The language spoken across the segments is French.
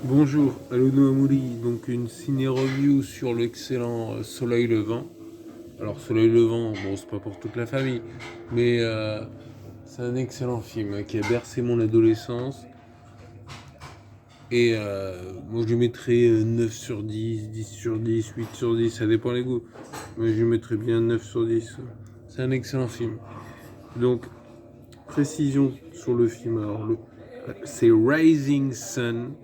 Bonjour, Alono Amouli, donc une ciné-review sur l'excellent Soleil Levant. Alors Soleil Levant, bon c'est pas pour toute la famille, mais c'est un excellent film qui a bercé mon adolescence. Et moi je lui mettrais 9 sur 10, 10 sur 10, 8 sur 10, ça dépend les goûts. Moi je lui mettrais bien 9 sur 10. C'est un excellent film. Donc, précision sur le film. Alors, c'est Rising Sun.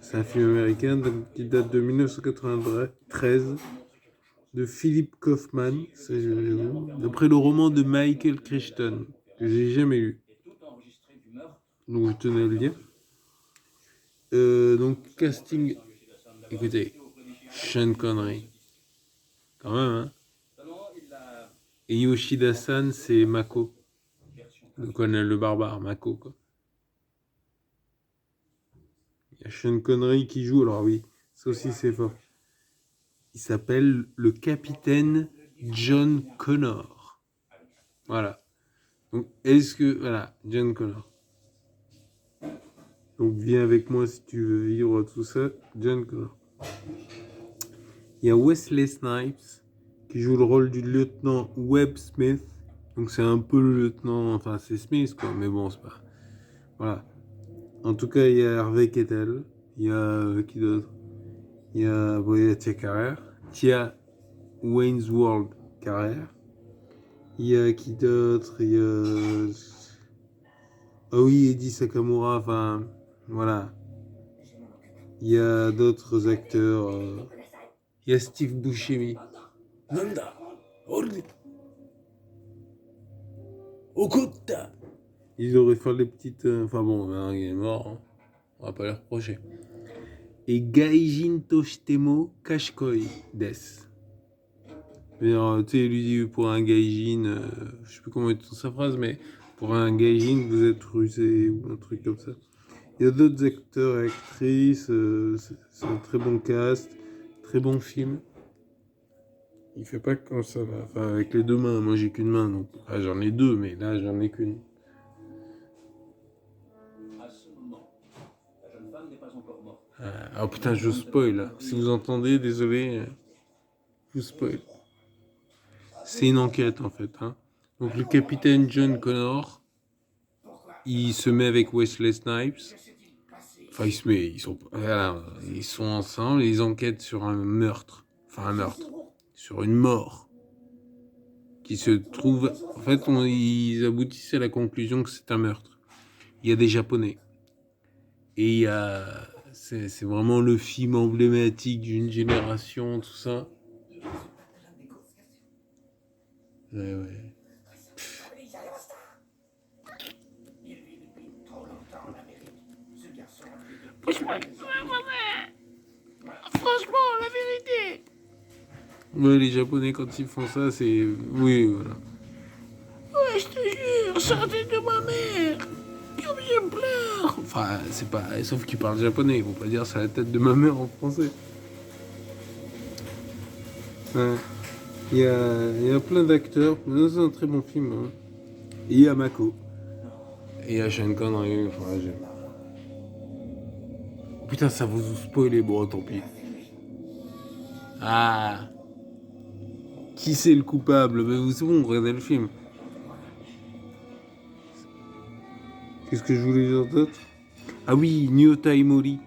C'est un film américain qui date de 1993 de Philip Kaufman, d'après le roman de Michael Crichton, que j'ai jamais lu. Donc je tenais à le dire. Donc casting, écoutez, Sean Connery, quand même, hein. Et Yoshida-san, c'est Mako, le barbare, Mako, quoi. Il y a Sean Connery qui joue, alors oui, ça aussi c'est fort. Il s'appelle le capitaine John Connor. Voilà. Donc, voilà, John Connor. Donc, viens avec moi si tu veux vivre tout ça, John Connor. Il y a Wesley Snipes qui joue le rôle du lieutenant Webb Smith. Donc, c'est un peu le lieutenant, enfin, c'est Smith, quoi, mais bon, c'est pas. Voilà. En tout cas, il y a Harvey Keitel. Il y a qui d'autre? Il y a Tia Carrère. Tia Wayne's World Carrère. Il y a qui d'autre? Il y a. Ah oui, Eddie Sakamura, enfin, voilà. Il y a d'autres acteurs. Il y a Steve Buscemi. Nanda, Okuta. Ils auraient fait les petites. Enfin bon, ben, il est mort. Hein. On va pas les reprocher. Et Gaijin Toshitemo Kashkoi Des. Tu sais, lui dit pour un Gaijin, je sais plus comment il dit sa phrase, mais pour un Gaijin, vous êtes rusé ou un truc comme ça. Il y a d'autres acteurs et actrices, c'est un très bon cast, très bon film. Il fait pas comme ça, enfin avec les deux mains, moi j'ai qu'une main, donc j'en ai deux, mais là j'en ai qu'une. Oh putain, je spoil là. Si vous entendez, désolé, je vous spoil. C'est une enquête en fait. Hein. Donc le capitaine John Connor, il se met avec Wesley Snipes. Enfin, ils sont ensemble et ils enquêtent sur un meurtre. Enfin, un meurtre. Sur une mort. Qui se trouve. En fait, ils aboutissent à la conclusion que c'est un meurtre. Il y a des Japonais. Et il y a. C'est vraiment le film emblématique d'une génération, tout ça. Ouais. Franchement, la vérité. Ouais, les Japonais, quand ils font ça, c'est. Oui, voilà. Ouais, je te jure, sortez de ma mère. Comme je pleure. Enfin, c'est pas. Sauf qu'ils parlent japonais, ils vont pas dire c'est la tête de ma mère en français. Ouais. Il y a plein d'acteurs. C'est un très bon film. Hein. Et il y a Mako. Et il y a Sean Connery. Enfin, putain, ça vous spoilé, bon, tant pis. Ah. Qui c'est le coupable? Mais c'est bon, regardez le film. Qu'est-ce que je voulais dire d'autre? Ah oui, Nyota Imori.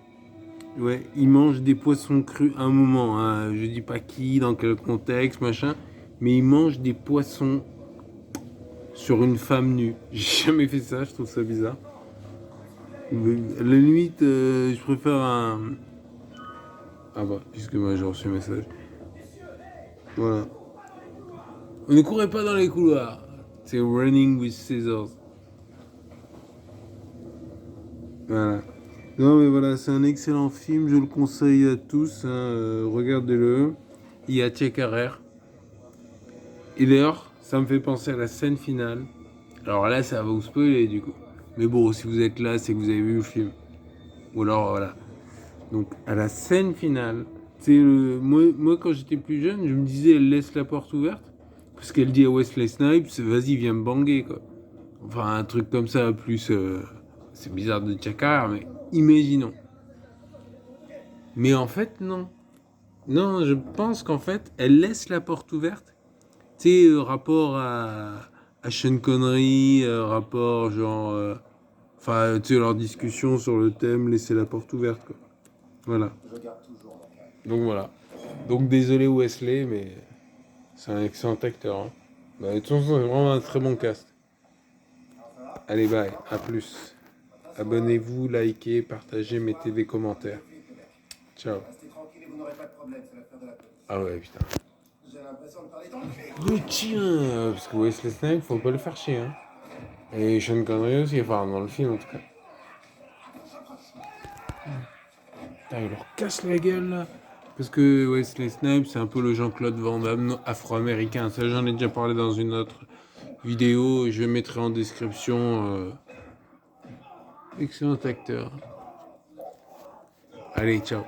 Ouais, il mange des poissons crus à un moment. Hein. Je dis pas qui, dans quel contexte, machin. Mais il mange des poissons sur une femme nue. J'ai jamais fait ça, je trouve ça bizarre. À la limite, je préfère un. Ah bah, puisque moi j'ai reçu un message. Voilà. Ne courez pas dans les couloirs. C'est Running with Scissors. Voilà. Non mais voilà, c'est un excellent film, je le conseille à tous. Hein, regardez-le. Il y a Tia Carrère. Et d'ailleurs, ça me fait penser à la scène finale. Alors là, ça va vous spoiler du coup. Mais bon, si vous êtes là, c'est que vous avez vu le film. Ou alors, voilà. Donc, à la scène finale, moi, quand j'étais plus jeune, je me disais, elle laisse la porte ouverte. Parce qu'elle dit à Wesley Snipes, vas-y, viens me banguer, quoi. Enfin, un truc comme ça, plus. C'est bizarre de Tia Carrère, mais imaginons. Mais en fait, non. Non, je pense qu'en fait, elle laisse la porte ouverte. Tu sais, rapport à Sean Connery, rapport genre. Enfin, tu sais, leur discussion sur le thème, laisser la porte ouverte, quoi. Voilà. Donc voilà. Donc désolé Wesley, mais c'est un excellent acteur. Hein. Bah, de toute façon, c'est vraiment un très bon cast. Allez, bye, à plus. Abonnez-vous, likez, partagez, mettez des commentaires. Ciao. Ah ouais, putain. Le tien, parce que Wesley Snipes, faut pas le faire chier. Hein. Et Sean Connery aussi, enfin dans le film en tout cas. Putain, il leur casse la gueule là. Parce que Wesley Snipes, c'est un peu le Jean-Claude Van Damme afro-américain. Ça, j'en ai déjà parlé dans une autre vidéo. Je mettrai en description. Excellent acteur. Allez, ciao.